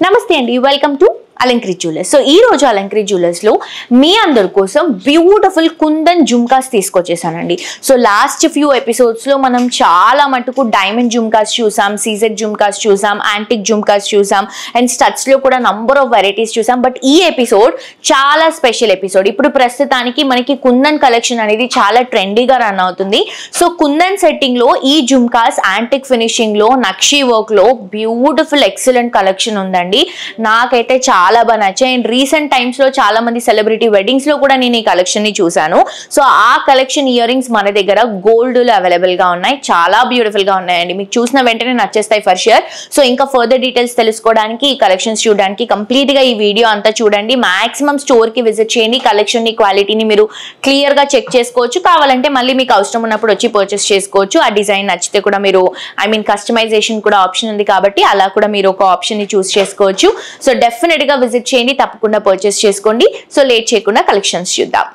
నమస్తే అండి, welcome to Alankrit Jewellers. So ఈ రోజు అలంకృత్ జ్యువెలర్స్ లో మీ అందరి కోసం బ్యూటిఫుల్ కుందన్ జుమ్కాస్ తీసుకొచ్చేసానండి. సో లాస్ట్ ఫ్యూ ఎపిసోడ్స్ లో మనం చాలా మటుకు డైమండ్ జుమ్కాస్ చూసాం, సీజెడ్ జుమ్కాస్ చూసాం, యాంటిక్ జుమ్కాస్ చూసాం అండ్ స్టడ్స్ లో కూడా నంబర్ ఆఫ్ వెరైటీస్ చూసాం. బట్ ఈ ఎపిసోడ్ చాలా స్పెషల్ ఎపిసోడ్. ఇప్పుడు ప్రస్తుతానికి మనకి కుందన్ కలెక్షన్ అనేది చాలా ట్రెండీగా రన్ అవుతుంది. సో కుందన్ సెట్టింగ్ లో ఈ జుమ్కాస్ యాంటిక్ ఫినిషింగ్ లో నక్షి వర్క్ లో బ్యూటిఫుల్ ఎక్సలెంట్ కలెక్షన్ ఉందండి. నాకైతే చాలా బాగా నచ్చాయి. అండ్ రీసెంట్ టైమ్స్ లో చాలా మంది సెలబ్రిటీ వెడ్డింగ్స్ లో కూడా నేను ఈ కలెక్షన్ ని చూసాను. సో ఆ కలెక్షన్ ఇయర్ రింగ్స్ మన దగ్గర గోల్డ్ లో అవైలబుల్ గా ఉన్నాయి. చాలా బ్యూటిఫుల్ గా ఉన్నాయండి. మీకు చూసిన వెంటనే నచ్చేస్తాయి ఫర్ ష్యూర్. సో ఇంకా ఫర్దర్ డీటెయిల్స్ తెలుసుకోవడానికి, ఈ కలెక్షన్స్ చూడడానికి కంప్లీట్ గా ఈ వీడియో అంతా చూడండి. మాక్సిమం స్టోర్ కి విజిట్ చేయండి. కలెక్షన్ ని, క్వాలిటీని మీరు క్లియర్ గా చెక్ చేసుకోవచ్చు. కావాలంటే మళ్ళీ మీకు అవసరం ఉన్నప్పుడు వచ్చి పర్చేస్ చేసుకోవచ్చు. ఆ డిజైన్ నచ్చితే కూడా మీరు కస్టమైజేషన్ కూడా ఆప్షన్ ఉంది కాబట్టి అలా కూడా మీరు ఒక ఆప్షన్ ని చూస్ చేసుకోవచ్చు. సో డెఫినెట్ గా విజిట్ చేయండి, తప్పకుండా పర్చేస్ చేసుకోండి. సో లేట్ చేయకుండా కలెక్షన్స్ చూద్దాం.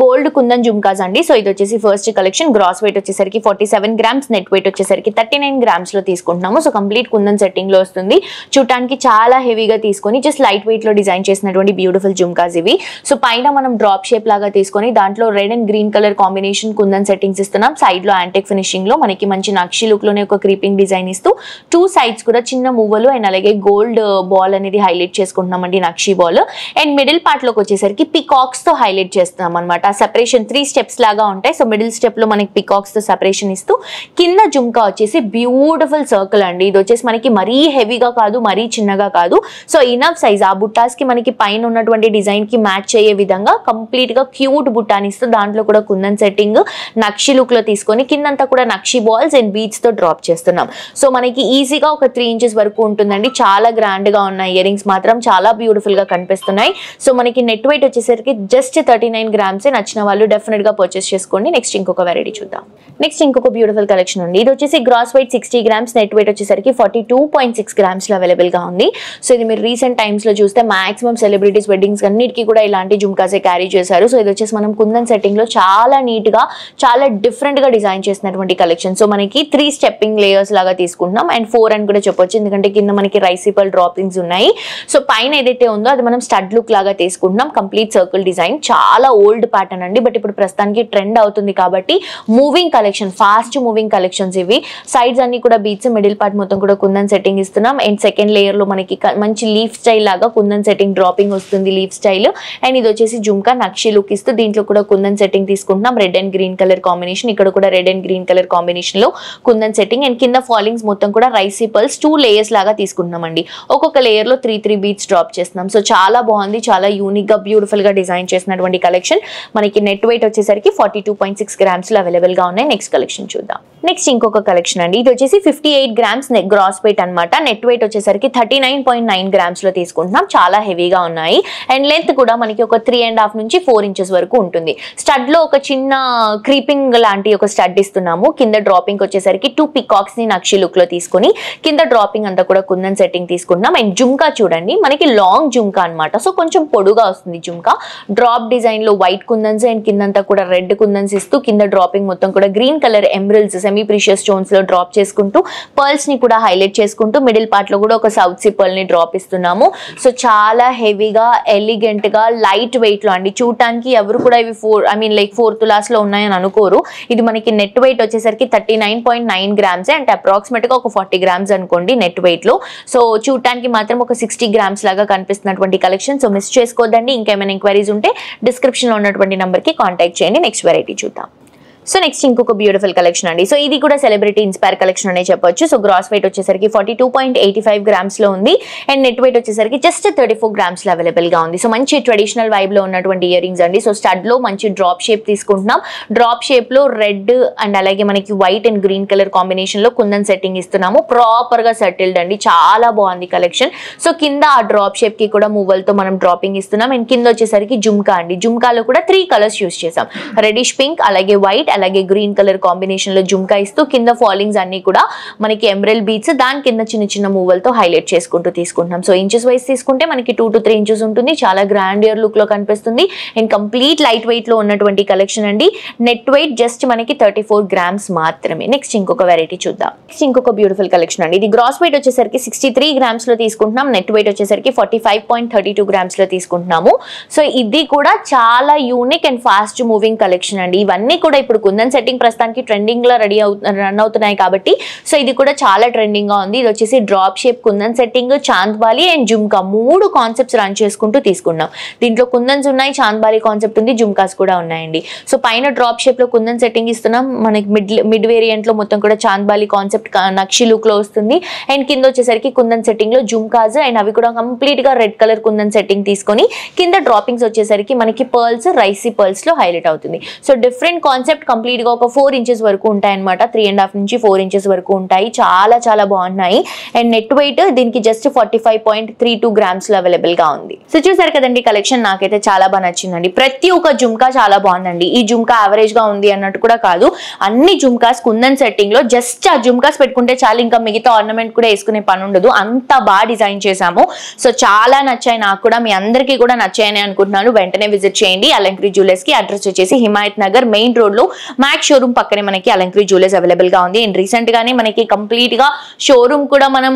గోల్డ్ కుందన్ జుమ్కాస్ అండి. సో ఇది వచ్చేసి ఫస్ట్ కలెక్షన్. గ్రాస్ వెయిట్ వచ్చేసరికి 47 గ్రామ్స్, నెట్ వెయిట్ వచ్చేసరికి 39 గ్రామ్స్ లో తీసుకుంటున్నాము. సో కంప్లీట్ కుందన్ సెట్టింగ్ లో వస్తుంది. చూడటానికి చాలా హెవీగా తీసుకొని జస్ట్ లైట్ వెయిట్ లో డిజైన్ చేసినటువంటి బ్యూటిఫుల్ జుమ్కాస్ ఇవి. సో పైన మనం డ్రాప్ షేప్ లాగా తీసుకొని దాంట్లో red and green colour combination kundan settings ఇస్తున్నాం. సైడ్ లో యాంటిక్ ఫినిషింగ్ లో మనకి మంచి నక్షి లుక్ లోనే ఒక క్రీపింగ్ డిజైన్ ఇస్తూ టూ సైడ్స్ కూడా చిన్న మువ్వలు అండ్ అలాగే గోల్డ్ బాల్ అనేది హైలైట్ చేసుకుంటున్నామండి, నక్షి బాల్. అండ్ మిడిల్ పార్ట్ లోకి వచ్చేసరికి పికాక్స్ తో హైలైట్ చేస్తున్నాం అనమాట. సెపరేషన్ 3 స్టెప్స్ లాగా ఉంటాయి. సో మిడిల్ స్టెప్ లో మనకి పికాక్స్ తో సెపరేషన్ ఇస్తూ కింద జుమ్కా వచ్చేసి బ్యూటిఫుల్ సర్కిల్ అండి. ఇది వచ్చేసి మనకి మరీ హెవీగా కాదు, మరీ చిన్నగా కాదు. సో ఇనఫ్ సైజ్ ఆ బుట్టాస్ కి మనకి పైన ఉన్నటువంటి డిజైన్ కి మ్యాచ్ అయ్యే విధంగా కంప్లీట్ గా క్యూట్ బుట్టాని ఇస్తూ దాంట్లో కూడా కుందన్ సెట్టింగ్ నక్షి లుక్ లో తీసుకొని కిందంతా కూడా నక్షి బాల్స్ అండ్ బీడ్స్ తో డ్రాప్ చేస్తున్నాం. సో మనకి ఈజీగా ఒక 3 ఇంచెస్ వరకు ఉంటుందండి. చాలా గ్రాండ్ గా ఉన్నాయి. ఇయర్ రింగ్స్ మాత్రం చాలా బ్యూటిఫుల్ గా కనిపిస్తున్నాయి. సో మనకి నెట్ వెయిట్ వచ్చేసరికి జస్ట్ 39 గ్రామ్స్. నచ్చిన వాళ్ళు డెఫినెట్ గా పర్చేస్ చేసుకోండి. నెక్స్ట్ ఇంకొక వెరైటీ చూద్దాం. నెక్స్ట్ ఇంకొక బ్యూటిఫుల్ కలెక్షన్ ఉంది. ఇది వచ్చేసి gross weight 60 grams, net weight వచ్చేసరికి 42.6 గ్రామ్స్ లో అవైలబుల్ గా ఉంది. సో ఇది మీరు రీసెంట్ టైమ్స్ లో చూస్తే మాక్సిమం సెలబ్రిటీస్ వెడ్డింగ్స్ అన్నిటికీ కూడా ఇలాంటి జుమ్కాసే క్యారీ చేశారు. సో ఇది వచ్చేసి మనం కుందన్ సెట్టింగ్ లో చాలా నీట్ గా, చాలా డిఫరెంట్ గా డిజైన్ చేసినటువంటి కలెక్షన్. సో మనకి 3 స్టెప్పింగ్ లేయర్స్ లాగా తీసుకుంటున్నాం అండ్ 4 అని కూడా చెప్పొచ్చు, ఎందుకంటే కింద మనకి రైసిపల్ డ్రాపింగ్స్ ఉన్నాయి. సో పైన ఏదైతే ఉందో అది మనం స్టడ్ లుక్ లాగా తీసుకుంటున్నాం. కంప్లీట్ సర్కిల్ డిజైన్, చాలా ఓల్డ్ ప్యాటర్న్ అండి. బట్ ఇప్పుడు ప్రస్తుతానికి ట్రెండ్ అవుతుంది కాబట్టి moving collection, fast moving collections ఇవి. సైడ్స్ అన్ని కూడా బీట్స్, మిడిల్ పార్ట్ మొత్తం కూడా కుందన్ సెట్టింగ్ ఇస్తున్నాం. అండ్ సెకండ్ లేయర్ లో మనకి మంచి లీఫ్ స్టైల్ లాగా కుందన్ సెట్టింగ్ డ్రాపింగ్ వస్తుంది, లీఫ్ స్టైల్. అండ్ ఇది వచ్చేసి జుమ్కా నక్షి లుక్ ఇస్తూ దీంట్లో కూడా కుందన్ సెట్టింగ్ తీసుకుంటున్నాం. Red and green colour combination, ఇక్కడ కూడా red and green colour combination లో కుందన్ సెట్టింగ్. అండ్ కింద ఫాలింగ్స్ మొత్తం కూడా రైసిపల్స్ 2 లేయర్స్ లాగా తీసుకుంటున్నాం అండి. ఒక్కొక్క లేయర్ లో 3 బీట్స్ డ్రాప్ చేస్తున్నాం. సో చాలా బాగుంది, చాలా యూనిక్ గా బ్యూటిఫుల్ గా డిజైన్ చేసినటువంటి కలెక్షన్. మనకి నెట్ వెయిట్ వచ్చేసరికి 42.6 గ్రామ్స్ లో అవైలబుల్ గా ఉన్నాయి. నెక్స్ట్ కలెక్షన్ చూద్దాం. నెక్స్ట్ ఇంకొక కలెక్షన్ అండి. ఇది వచ్చేసి 58 గ్రామ్స్ గ్రాస్ వెయిట్ అనమాట. నెట్ వెయిట్ వచ్చేసరికి 39.9 గ్రామ్స్ లో తీసుకుంటున్నాం. చాలా హెవీగా ఉన్నాయి. అండ్ లెంత్ కూడా మనకి ఒక 3.5 నుంచి 4 ఇంచెస్ వరకు ఉంటుంది. స్టడ్ లో ఒక చిన్న క్రీపింగ్ లాంటి ఒక స్టడ్ ఇస్తున్నాము. కింద డ్రాపింగ్ వచ్చేసరికి 2 పికాక్స్ ని నక్షి లుక్ లో తీసుకుని కింద డ్రాపింగ్ అంతా కూడా కుందన్ సెట్టింగ్ తీసుకుంటున్నాం. అండ్ జుమ్కా చూడండి, మనకి లాంగ్ జుమ్కా అనమాట. సో కొంచెం పొడుగా వస్తుంది జుమ్కా. డ్రాప్ డిజైన్ లో వైట్ కుందన్స్ అండ్ కిందంతా కూడా రెడ్ కుందన్స్ ఇస్తూ కింద డ్రాపింగ్ మొత్తం కూడా green colour emeralds, semi precious stones లో డ్రాప్ చేసుకుంటూ పర్ల్స్ ని కూడా హైలైట్ చేసుకుంటూ మిడిల్ పార్ట్ లో కూడా ఒక సౌత్ సీ పర్ల్ ని డ్రాప్ ఇస్తున్నాము. సో చాలా హెవీగా, ఎలిగెంట్ గా, లైట్ వెయిట్ లో అండి. చూడటానికి ఎవరు కూడా ఇవి 4 తులాస్ లో ఉన్నాయని అనుకోరు. ఇది మనకి నెట్ వెయిట్ వచ్చేసరికి 39.9 గ్రామ్స్ అంటే అప్రాక్సిమేట్ గా ఒక 40 గ్రామ్స్ అనుకోండి నెట్ వెయిట్ లో. సో చూడటానికి మాత్రం ఒక 60 గ్రామ్స్ లాగా కనిపిస్తున్నటువంటి కలెక్షన్. సో మిస్ చేసుకోవద్దండి. ఇంకేమైనా ఎంక్వైరీస్ ఉంటే డిస్క్రిప్షన్ లో ఉన్నటువంటి నంబర్ కి కాంటాక్ట్ చేయండి. నెక్స్ట్ వెరైటీ చూద్దాం. సో నెక్స్ట్ ఇంకొక బ్యూటిఫుల్ కలెక్షన్ అండి. సో ఇది కూడా సెలబ్రిటీ ఇన్స్పైర్ కలెక్షన్ అనే చెప్పొచ్చు. సో గ్రాస్ వెయిట్ వచ్చేసరికి 42.85 గ్రామ్స్ లో ఉంది అండ్ నెట్ వెయిట్ వచ్చేసరికి జస్ట్ 34 గ్రామ్స్ లో అవైలబుల్ గా ఉంది. సో మంచి ట్రెడిషనల్ వైబ్ లో ఉన్నటువంటి ఇయర్ రింగ్స్ అండి. సో స్టడ్ లో మంచి డ్రాప్ షేప్ తీసుకుంటున్నాం. డ్రాప్ షేప్ లో రెడ్ అండ్ అలాగే మనకి white and green colour combination లో కుందన్ సెట్టింగ్ ఇస్తున్నాము. ప్రాపర్ గా సెటిల్డ్ అండి, చాలా బాగుంది కలెక్షన్. సో కింద ఆ డ్రాప్ షేప్ కి కూడా మూవల్ తో మనం డ్రాపింగ్ ఇస్తున్నాం అండ్ కింద వచ్చేసరికి జుమ్కా అండి. జుమ్కాలో కూడా 3 కలర్స్ యూస్ చేసాం, రెడిష్ పింక్ అలాగే వైట్ అలాగే గ్రీన్ కలర్ కాంబినేషన్ లో జుమ్కా ఇస్తూ కింద ఫాలింగ్స్ అన్ని కూడా మనకి ఎమరల్ బీడ్స్, దాని కింద చిన్న చిన్న మూవల్ తో హైలైట్ చేసుకుంటూ తీసుకుంటున్నాం. సో ఇంచెస్ వైస్ తీసుకుంటే మనకి 2 to 3 ఇంచెస్ ఉంటుంది. చాలా గ్రాండియర్ లుక్ లో కనిపిస్తుంది అండ్ కంప్లీట్ లైట్ వెయిట్ లో ఉన్నటువంటి కలెక్షన్ అండి. నెట్ వెయిట్ జస్ట్ మనకి 34 గ్రామ్స్ మాత్రమే. నెక్స్ట్ ఇంకొక వెరైటీ చూద్దాం. నెక్స్ట్ ఇంకొక బ్యూటిఫుల్ కలెక్షన్ అండి. ఇది గ్రాస్ వెయిట్ వచ్చేసరికి 63 గ్రామ్స్ లో తీసుకుంటున్నాం. నెట్ వెయిట్ వచ్చేసరికి 45.32 గ్రామ్స్ లో తీసుకుంటున్నాము. సో ఇది కూడా చాలా unique and fast moving collection అండి. ఇవన్నీ కూడా ఇప్పుడు కుందన్ సెట్టింగ్ ప్రస్తుతానికి ట్రెండింగ్ లో రన్ అవుతున్నాయి కాబట్టి సో ఇది కూడా చాలా ట్రెండింగ్ గా ఉంది. ఇది వచ్చేసి drop shape kundan setting, chandbali and jhumka 3 concepts run చేసుకుంటూ తీసుకున్నాం. దీంట్లో కుందన్స్ ఉన్నాయి, చాంద్బాలి కాన్సెప్ట్ ఉంది, జుమ్కాస్ కూడా ఉన్నాయండి. సో పైన డ్రాప్ షేప్ లో కుందన్ సెట్టింగ్ ఇస్తున్నాం. మనకి మిడ్ వేరియంట్ లో మొత్తం కూడా చాంద్బాలి కాన్సెప్ట్ నక్షి లుక్ లో వస్తుంది అండ్ కింద వచ్చేసరికి కుందన్ సెట్టింగ్ లో జుమ్కాస్ అండ్ అవి కూడా కంప్లీట్ గా రెడ్ కలర్ కుందన్ సెట్టింగ్ తీసుకొని కింద డ్రాపింగ్స్ వచ్చేసరికి మనకి పర్ల్స్, రైసీ పర్ల్స్ లో హైలైట్ అవుతుంది. సో డిఫరెంట్ కాన్సెప్ట్ కంప్లీట్ గా ఒక 4 ఇంచెస్ వరకు ఉంటాయి అనమాట. 3.5 నుంచి 4 ఇంచెస్ వరకు ఉంటాయి. చాలా చాలా బాగున్నాయి అండ్ నెట్ వెయిట్ దీనికి జస్ట్ 45.32 గ్రామ్స్ లో అవైలబుల్ గా ఉంది. సో చూసారు కదండి కలెక్షన్, నాకైతే చాలా బాగా నచ్చిందండి. ప్రతి ఒక్క జుమ్కా చాలా బాగుందండి. ఈ జుమ్కా యావరేజ్ గా ఉంది అన్నట్టు కూడా కాదు. అన్ని జుమ్కాస్ కుందన్ సెట్టింగ్ లో జస్ట్ ఆ జుమ్కాస్ పెట్టుకుంటే చాలు, ఇంకా మిగతా ఆర్నమెంట్ కూడా వేసుకునే పని ఉండదు. అంత బాగా డిజైన్ చేసాము. సో చాలా నచ్చాయి నాకు కూడా, మీ అందరికీ కూడా నచ్చాయని అనుకుంటున్నాను. వెంటనే విజిట్ చేయండి అలంకృతి జ్యువెలర్స్ కి. అడ్రస్ వచ్చేసి హిమాయత్ నగర్ మెయిన్ రోడ్ లో మ్యాక్స్ షోరూమ్ పక్కనే మనకి అలంకృతి జ్యువెలర్స్ అవైలబుల్ గా ఉంది. అండ్ రీసెంట్ గానే మనకి కంప్లీట్ గా షోరూమ్ కూడా మనం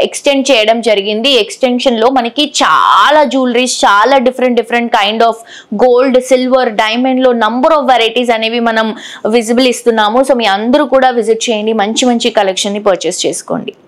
ఎక్స్టెండ్ చేయడం జరిగింది. ఎక్స్టెన్షన్ లో మనకి చాలా జ్యువెలరీస్, చాలా different kind of gold, silver, diamond లో నంబర్ ఆఫ్ వెరైటీస్ అనేవి మనం విజిబుల్ ఇస్తున్నాము. సో మీ అందరూ కూడా విజిట్ చేయండి, మంచి మంచి కలెక్షన్ ని పర్చేస్ చేసుకోండి.